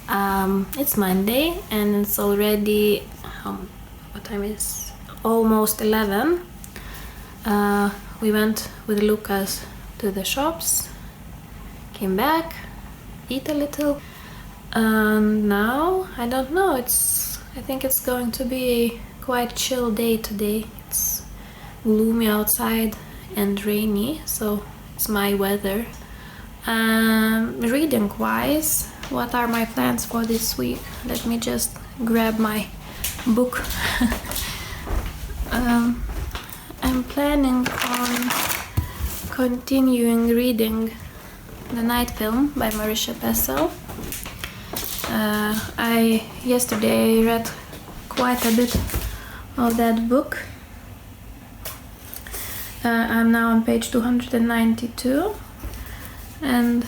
It's Monday and it's already what time is almost 11. We went with Lucas to the shops, came back, eat a little, and now I don't know, I think it's going to be a quite chill day today. It's gloomy outside and rainy, so it's my weather. Reading wise, what are my plans for this week? Let me just grab my book. I'm planning on continuing reading The Night Film by Marisha Pessel. I yesterday read quite a bit of that book. I'm now on page 292 and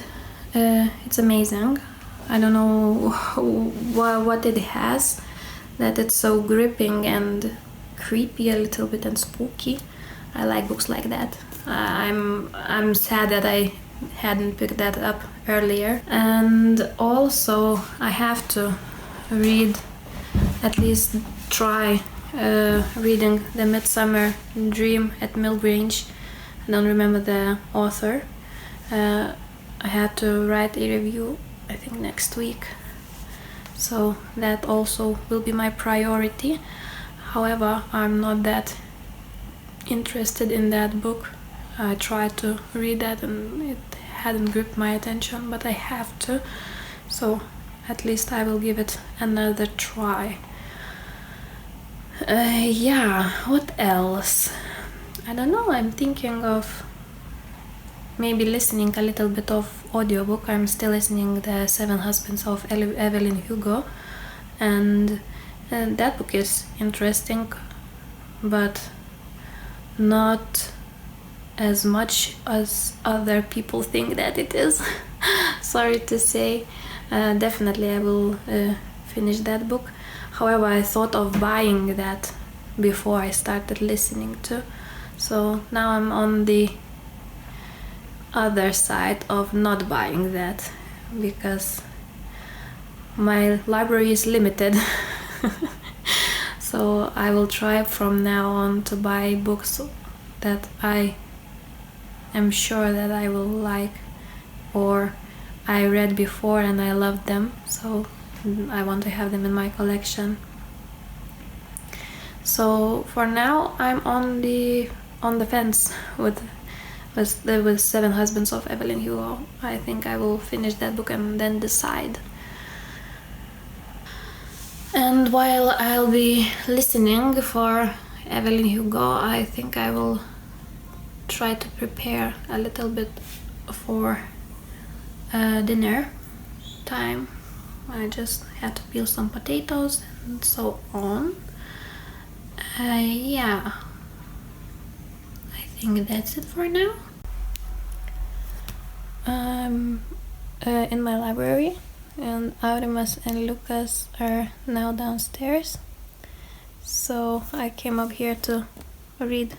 it's amazing. I don't know what it has that it's so gripping and creepy a little bit and spooky. I like books like that. I'm sad that I hadn't picked that up earlier. And also I have to read, at least try reading The Midsummer Dream at Millgrange. I don't remember the author. I had to write a review, I think next week, so that also will be my priority. However, I'm not that interested in that book. I tried to read that and it hadn't gripped my attention, but I have to, so at least I will give it another try. Yeah, what else? I don't know, I'm thinking of maybe listening a little bit of audiobook. I'm still listening The Seven Husbands of Evelyn Hugo, and that book is interesting, but not as much as other people think that it is. Sorry to say. Definitely I will finish that book. However, I thought of buying that before I started listening to, so now I'm on the other side of not buying that because my library is limited. So I will try from now on to buy books that I am sure that I will like or I read before and I loved them, so I want to have them in my collection. So for now I'm on the fence with Seven Husbands of Evelyn Hugo. I think I will finish that book and then decide. And while I'll be listening for Evelyn Hugo, I think I will try to prepare a little bit for dinner time. I just had to peel some potatoes and so on. Yeah, I think that's it for now. I'm in my library and Aurimas and Lucas are now downstairs, so I came up here to read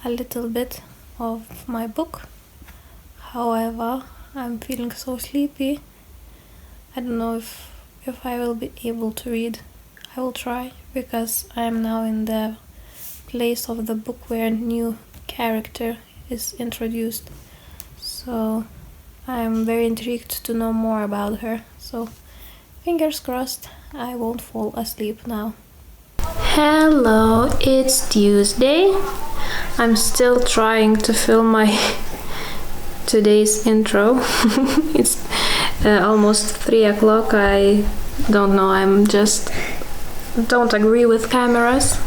a little bit of my book. However, I'm feeling so sleepy. I don't know if I will be able to read. I will try, because I am now in the place of the book where a new character is introduced. So I'm very intrigued to know more about her. So fingers crossed I won't fall asleep now. Hello, it's Tuesday. I'm still trying to film my today's intro. It's almost 3 o'clock. I don't know, I'm just don't agree with cameras.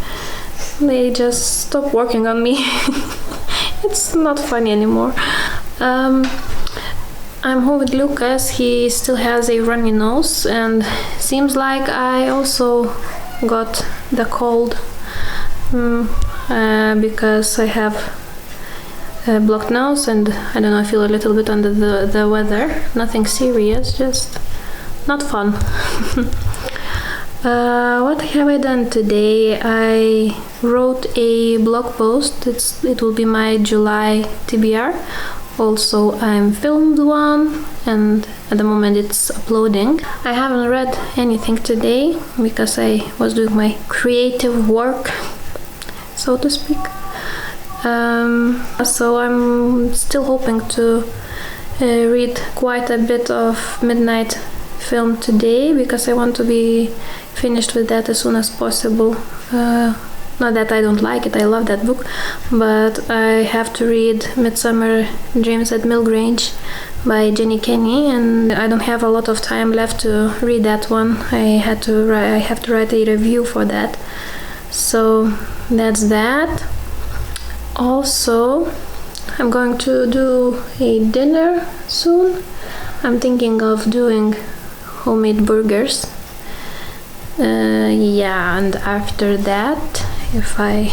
They just stop working on me. It's not funny anymore. I'm home with Lucas. He still has a runny nose and seems like I also got the cold because I have a blocked nose and I don't know, I feel a little bit under the weather. Nothing serious, just not fun. What have I done today? I wrote a blog post. It will be my July TBR. Also, I filmed one and at the moment it's uploading. I haven't read anything today because I was doing my creative work, so to speak. So I'm still hoping to read quite a bit of Midnight Film today, because I want to be finished with that as soon as possible. Not that I don't like it, I love that book, but I have to read Midsummer Dreams at Millgrange by Jenny Kenny, and I don't have a lot of time left to read that one. I have to write a review for that. So that's that. Also, I'm going to do a dinner soon. I'm thinking of doing homemade burgers. Yeah, and after that, if I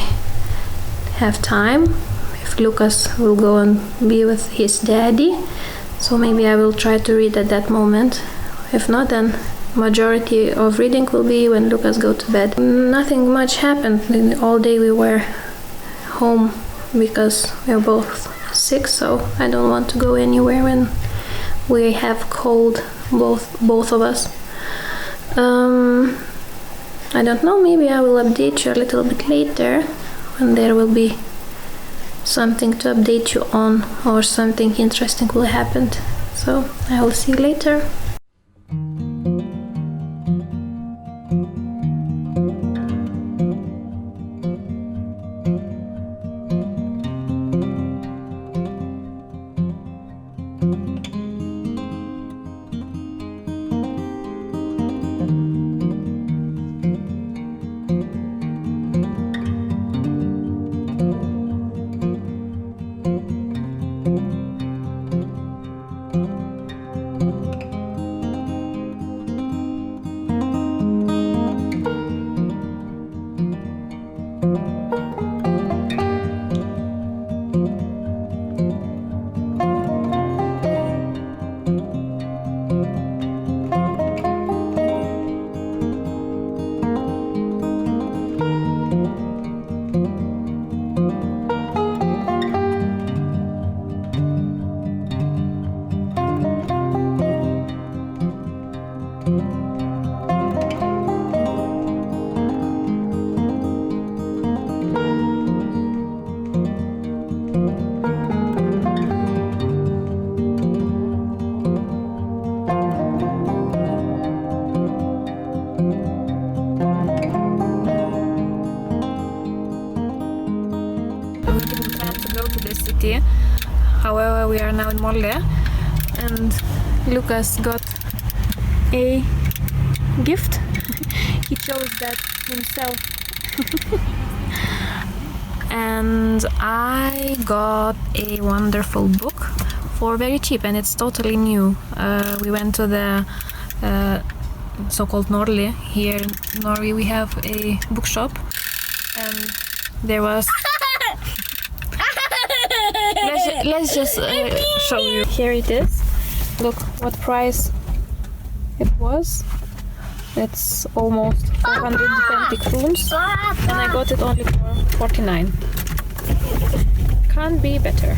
have time, if Lucas will go and be with his daddy, so maybe I will try to read at that moment. If not, then majority of reading will be when Lucas go to bed. Nothing much happened. All day we were home because we are both sick, so I don't want to go anywhere when we have cold, both of us. I don't know, maybe I will update you a little bit later when there will be something to update you on, or something interesting will happen. So I will see you later. However, we are now in Molde, and Lucas got a gift. He chose that himself. And I got a wonderful book for very cheap, and it's totally new. We went to the so-called Norli. Here in Norway we have a bookshop, and there was let's just show you. Here it is. Look what price it was. It's almost 420 kroons, and I got it only for 49. Can't be better.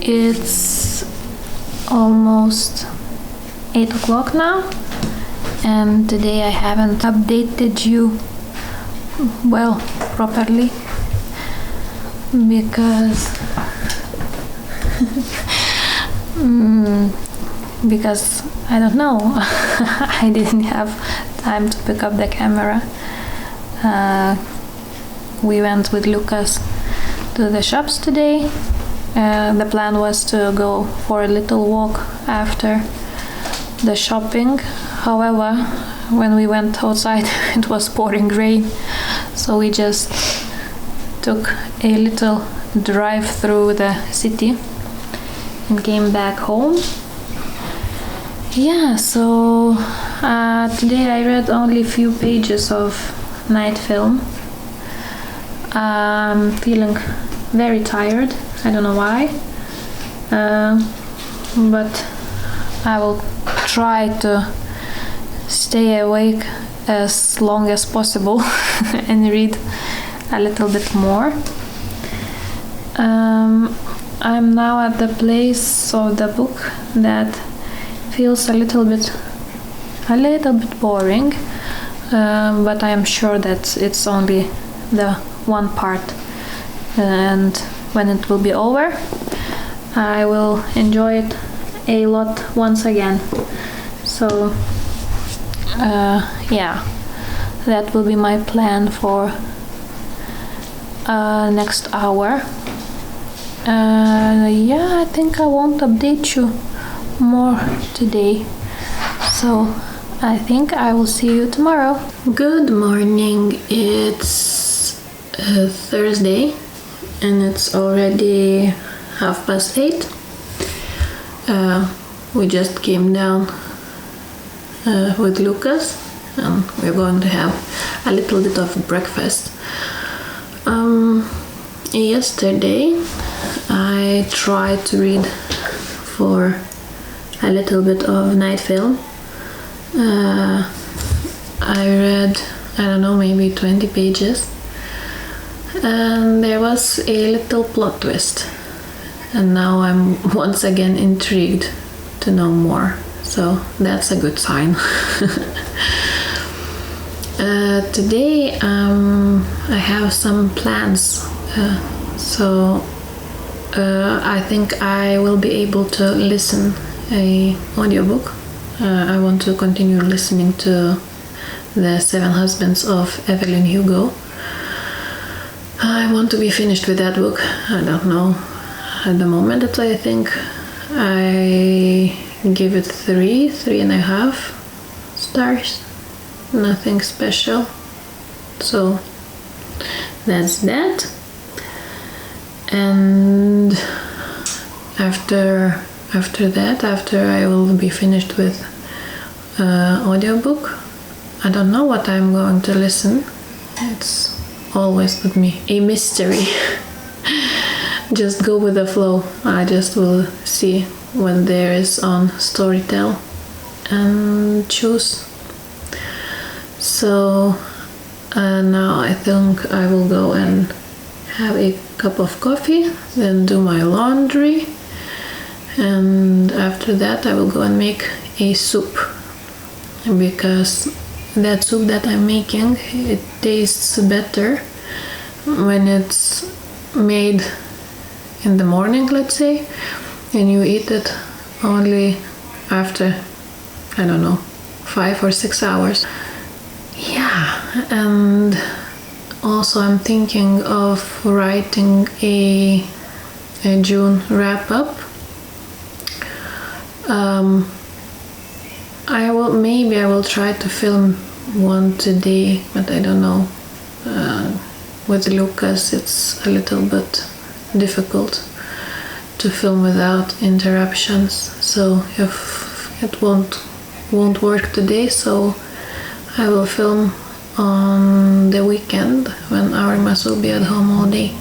It's almost 8 o'clock now, and today I haven't updated you properly because because I don't know. I didn't have time to pick up the camera. We went with Lucas to the shops today. The plan was to go for a little walk after the shopping. However, when we went outside it was pouring rain, so we just took a little drive through the city and came back home. Yeah, so today I read only a few pages of night film. I'm feeling very tired. I don't know why, but I will try to stay awake as long as possible and read a little bit more. I'm now at the place of the book that feels a little bit boring, but I am sure that it's only the one part, and when it will be over I will enjoy it a lot once again. So yeah, that will be my plan for next hour. Yeah, I think I won't update you more today, so I think I will see you tomorrow. Good morning. It's Thursday and it's already 8:30. We just came down with Lucas and we're going to have a little bit of breakfast. Yesterday I tried to read for a little bit of night film. I read, I don't know, maybe 20 pages, and there was a little plot twist, and now I'm once again intrigued to know more, so that's a good sign. Today I have some plans, so I think I will be able to listen a audiobook. I want to continue listening to The 7 Husbands of Evelyn Hugo. I want to be finished with that book. I don't know at the moment, but I think I give it 3.5 stars. Nothing special. So that's that. And after I will be finished with audiobook, I don't know what I'm going to listen. It's always with me a mystery. Just go with the flow. I just will see what there is on Storytel and choose. So now I think I will go and have a cup of coffee, then do my laundry, and after that I will go and make a soup, because that soup that I'm making, it tastes better when it's made in the morning, let's say, and you eat it only after, I don't know, 5 or 6 hours. Yeah, and also I'm thinking of writing a June wrap-up. I will try to film one today, but I don't know. With Lucas it's a little bit difficult to film without interruptions, so if it won't work today, so I will film on the weekend when our Armas will be at home all day.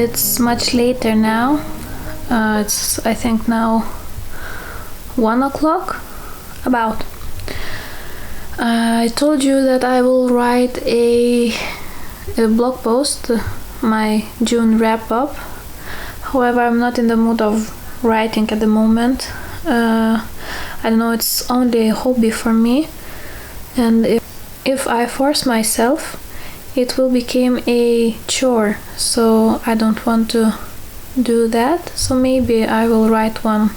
it's much later now. It's, I think, now 1 o'clock about. I told you that I will write a blog post, my June wrap up. However, I'm not in the mood of writing at the moment. I don't know, it's only a hobby for me, and if I force myself, it will become a chore, so I don't want to do that. So maybe I will write one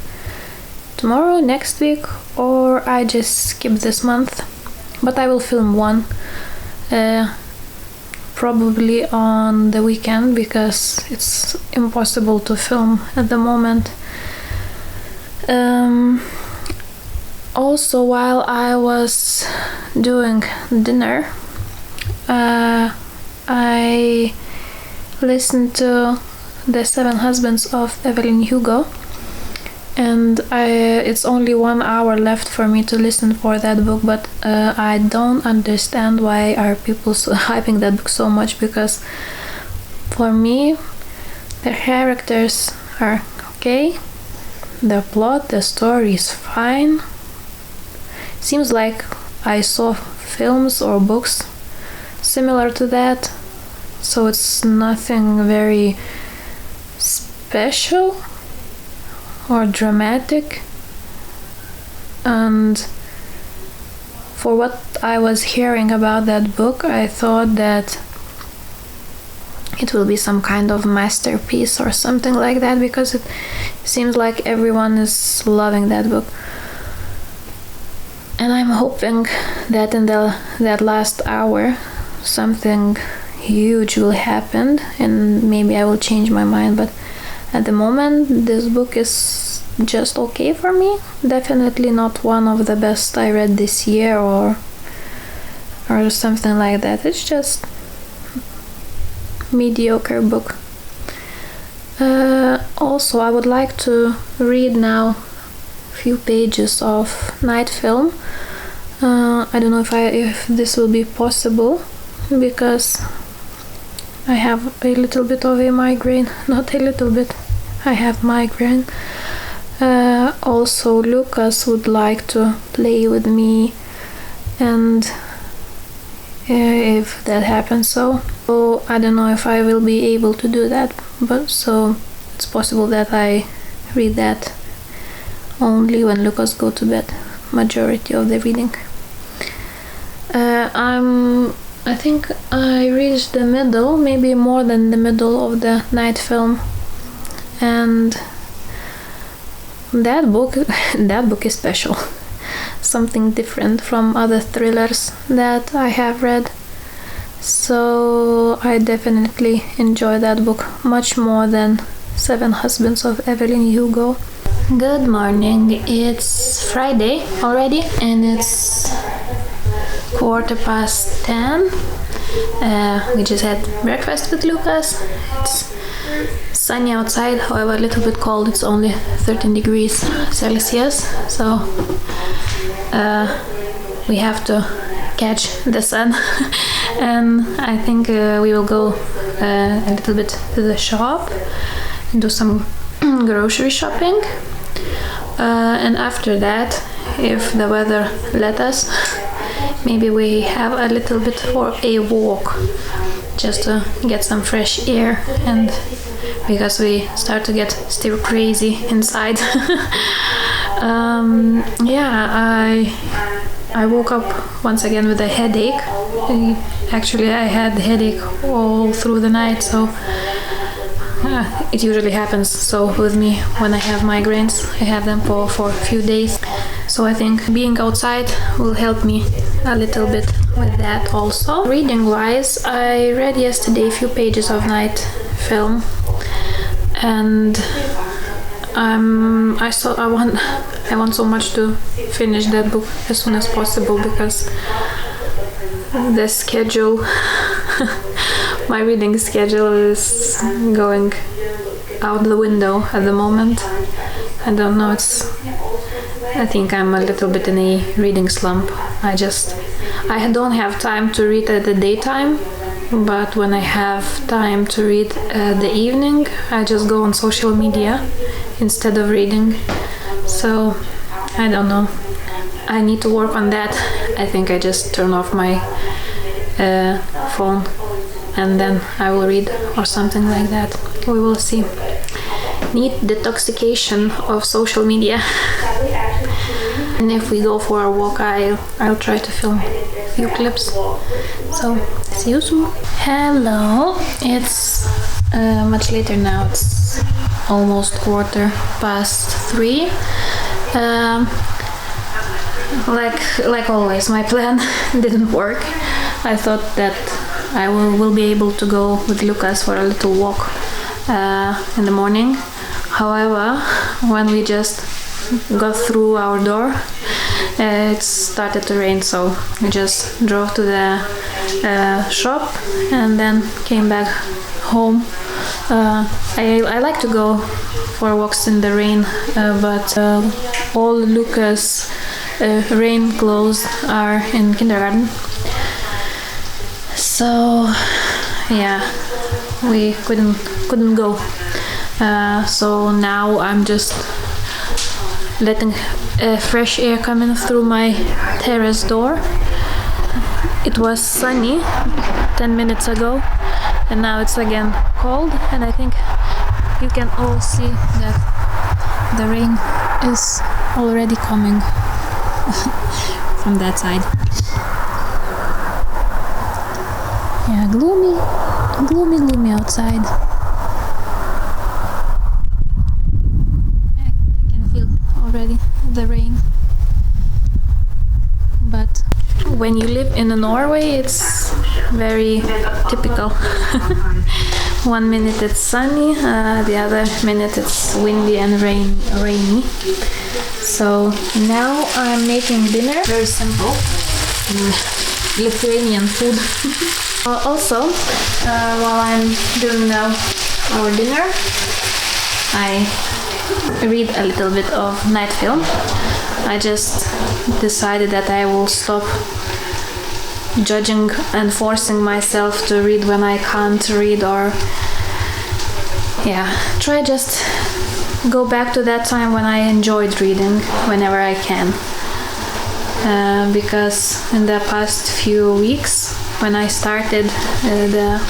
tomorrow, next week, or I just skip this month. But I will film one, probably on the weekend, because it's impossible to film at the moment. Also, while I was doing dinner, I listened to The 7 Husbands of Evelyn Hugo, and it's only 1 hour left for me to listen for that book, but I don't understand why are people so hyping that book so much, because for me the characters are okay, the plot, the story is fine. Seems like I saw films or books similar to that, so it's nothing very special or dramatic. And for what I was hearing about that book, I thought that it will be some kind of masterpiece or something like that, because it seems like everyone is loving that book. And I'm hoping that in that last hour something huge will happen, and maybe I will change my mind. But at the moment, this book is just okay for me. Definitely not one of the best I read this year or something like that. It's just mediocre book. Also, I would like to read now a few pages of Night Film. I don't know if this will be possible, because I have a little bit of a migraine. Not a little bit, I have migraine. Also, Lucas would like to play with me, and if that happens, so I don't know if I will be able to do that, but so it's possible that I read that only when Lucas go to bed, majority of the reading. I think I reached the middle, maybe more than the middle of the Night Film, and that book is special. Something different from other thrillers that I have read. So I definitely enjoy that book much more than 7 Husbands of Evelyn Hugo. Good morning, it's Friday already, and it's 10:15. We just had breakfast with Lucas. It's sunny outside, however a little bit cold. It's only 13 degrees Celsius, so we have to catch the sun. And I think we will go a little bit to the shop and do some grocery shopping, and after that, if the weather let us, maybe we have a little bit for a walk, just to get some fresh air, and because we start to get still crazy inside. I woke up once again with a headache. Actually, I had headache all through the night, so it usually happens so with me when I have migraines. I have them for a few days, so I think being outside will help me a little bit with that also. Reading wise, I read yesterday a few pages of Night Film, and I want so much to finish that book as soon as possible, because the schedule my reading schedule is going out the window at the moment. I don't know, I think I'm a little bit in a reading slump. I don't have time to read at the daytime, but when I have time to read the evening, I just go on social media instead of reading. So I don't know, I need to work on that. I think I just turn off my phone and then I will read or something like that. We will see. Need detoxification of social media. And if we go for a walk, I'll try to film a few clips. So see you soon. Hello, it's much later now. It's almost 3:15. Like always, my plan didn't work. I thought that I will be able to go with Lucas for a little walk in the morning. However, when we just got through our door, it started to rain, so we just drove to the shop and then came back home. I like to go for walks in the rain, but all Lucas' rain clothes are in kindergarten, so yeah, we couldn't go. So now I'm just letting fresh air come in through my terrace door. It was sunny 10 minutes ago and now it's again cold, and I think you can all see that the rain is already coming from that side. Yeah, gloomy outside. I can feel already the rain. But when you live in Norway, it's very typical. 1 minute it's sunny, the other minute it's windy and rainy. So now I'm making dinner, very simple, Lithuanian food. Also, while I'm doing now our dinner, I read a little bit of night film. I just decided that I will stop judging and forcing myself to read when I can't read, or try just go back to that time when I enjoyed reading whenever I can. Because in the past few weeks, when I started the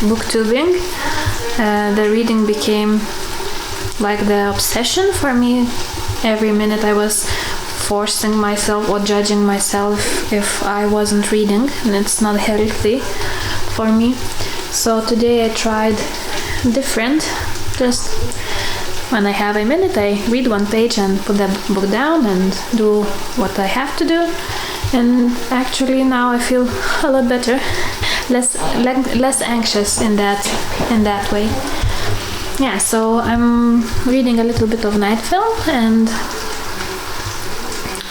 booktubing, the reading became like the obsession for me. Every minute I was forcing myself or judging myself if I wasn't reading, and it's not healthy for me. So today I tried different. Just when I have a minute, I read one page and put that book down and do what I have to do. And actually now I feel a lot better, less anxious in that way. Yeah, so I'm reading a little bit of night film, and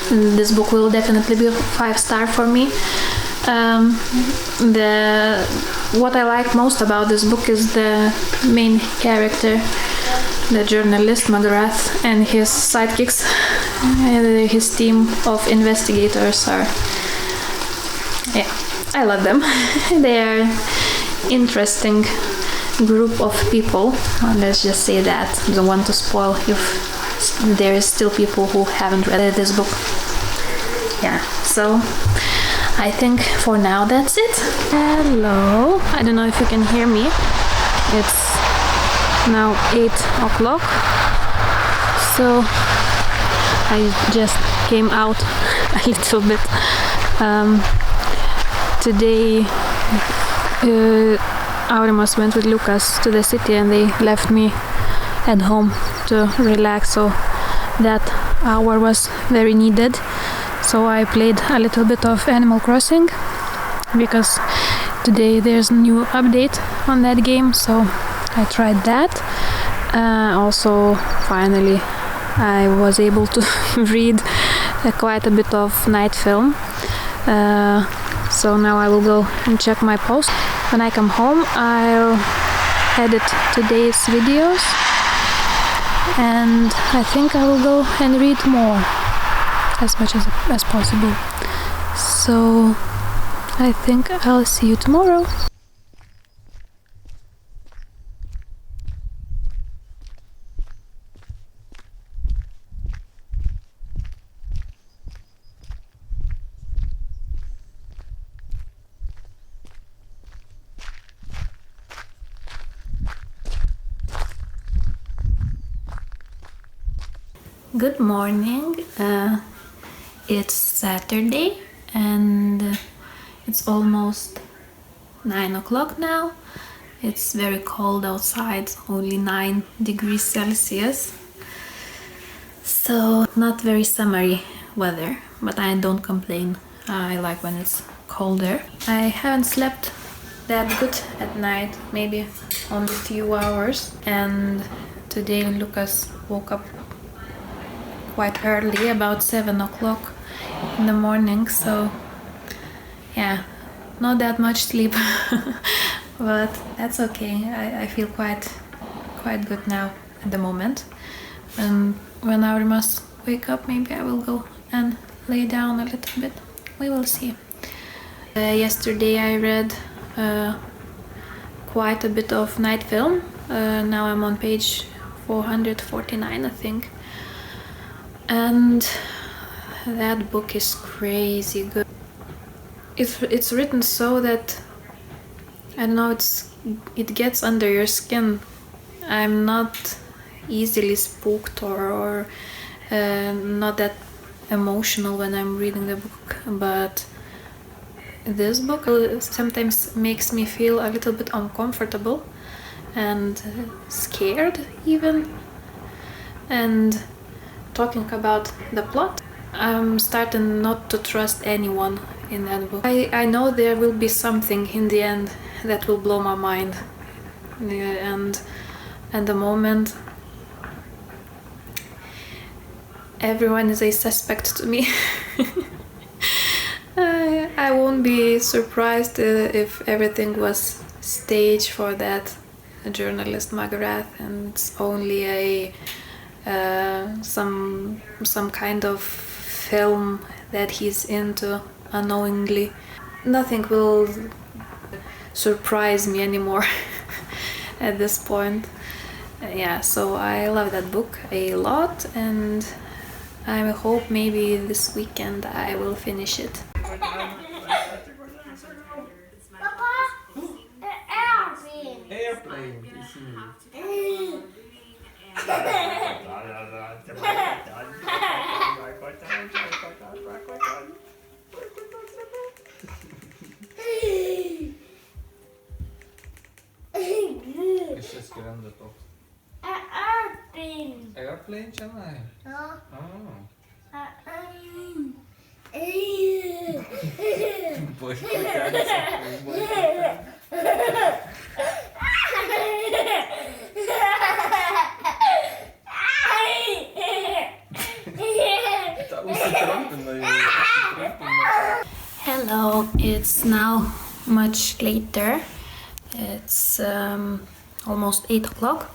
this book will definitely be 5-star for me. What I like most about this book is the main character, the journalist McGrath, and his sidekicks. His team of investigators are, I love them. They are interesting group of people. Let's just say that. I don't want to spoil if there is still people who haven't read this book. Yeah, so I think for now that's it. Hello, I don't know if you can hear me. It's now 8 o'clock, so I just came out a little bit. Today Aurimas went with Lucas to the city and they left me at home to relax, so that hour was very needed. So I played a little bit of Animal Crossing because today there's a new update on that game, so I tried that. Also, finally I was able to read quite a bit of night film. So now I will go and check my post. When I come home, I'll edit today's videos, and I think I will go and read more, as much as possible. So I think I'll see you tomorrow. Good morning. It's Saturday and it's almost 9 o'clock now. It's very cold outside, only 9 degrees Celsius. So not very summery weather, but I don't complain. I like when it's colder. I haven't slept that good at night, maybe only a few hours. And today Lucas woke up quite early, about 7 o'clock in the morning, so yeah, not that much sleep. But that's okay. I feel quite good now at the moment. When I must wake up, maybe I will go and lay down a little bit. We will see. Yesterday I read quite a bit of night film. Now I'm on page 449, I think. And that book is crazy good. It's written so that, I don't know, it gets under your skin. I'm not easily spooked or not that emotional when I'm reading the book, but this book sometimes makes me feel a little bit uncomfortable and scared even. And talking about the plot, I'm starting not to trust anyone in that book. I know there will be something in the end that will blow my mind, and at the moment everyone is a suspect to me. I won't be surprised if everything was staged for that journalist McGrath and it's only a some kind of film that he's into unknowingly. Nothing will surprise me anymore at this point. Yeah, so I love that book a lot, and I hope maybe this weekend I will finish it. Airplane. Jeszcze skierando to. Airplane. Airplane siya na eh. Boy, Hello, it's now much later. It's almost 8 o'clock.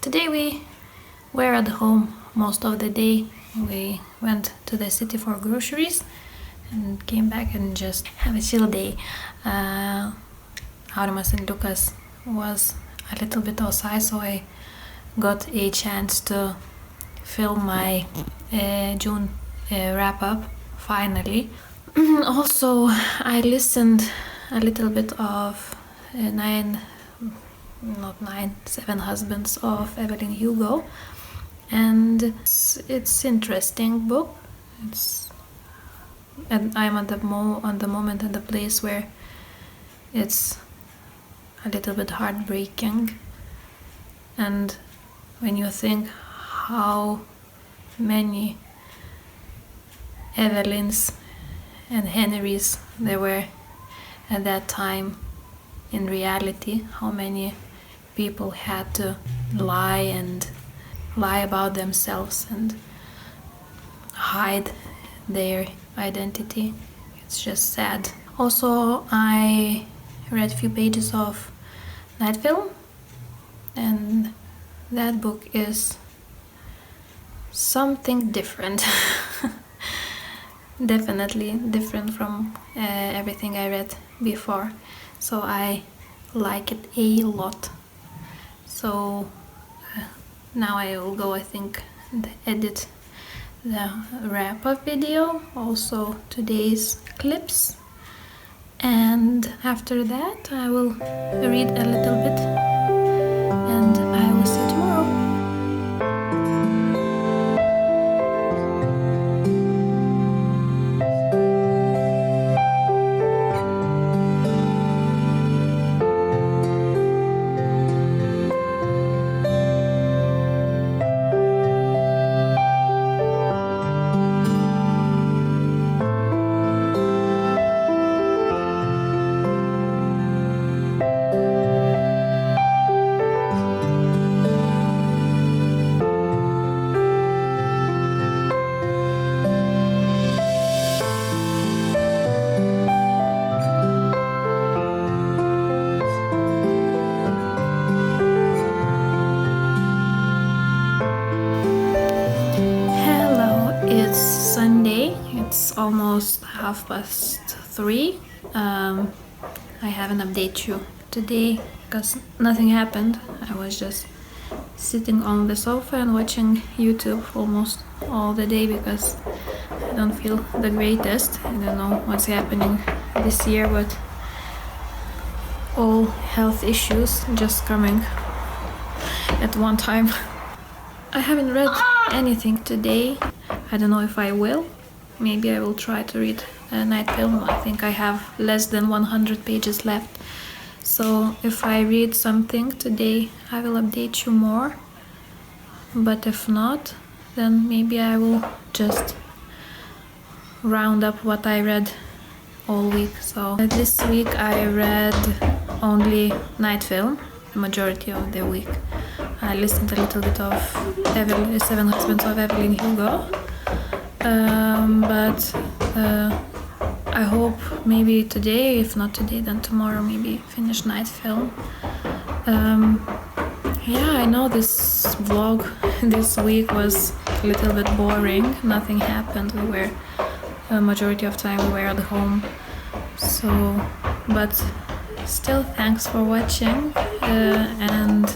Today we were at home most of the day. We went to the city for groceries and came back and just have a chill day. Aurimas and Lucas was a little bit outside, so I got a chance to film my June wrap-up finally. Also, I listened a little bit of 7 Husbands of Evelyn Hugo, and it's interesting book. And I'm at the moment and the place where it's a little bit heartbreaking. And when you think how many Evelyns and Henrys there were at that time, in reality, how many people had to lie about themselves and hide their identity. It's just sad. Also, I read a few pages of Night Film, and that book is something different. Definitely different from everything I read before, so I like it a lot. So now I will go, I think, and edit the wrap-up video, also today's clips, and after that I will read a little bit and I will see you tomorrow. It's almost 3:30. I haven't updated you today because nothing happened. I was just sitting on the sofa and watching YouTube almost all the day because I don't feel the greatest. I don't know what's happening this year, but all health issues just coming at one time. I haven't read anything today. I don't know if I will. Maybe I will try to read a night film. I think I have less than 100 pages left. So if I read something today, I will update you more. But if not, then maybe I will just round up what I read all week. So this week I read only night film, the majority of the week. I listened a little bit of Seven Husbands of Evelyn Hugo, but I hope maybe today, if not today, then tomorrow maybe finish night film. Yeah, I know this vlog this week was a little bit boring. Nothing happened. We were majority of time we were at home. So, but still, thanks for watching, and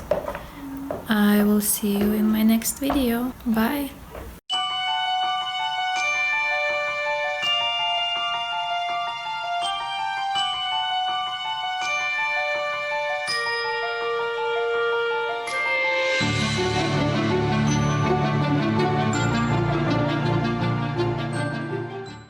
I will see you in my next video. Bye!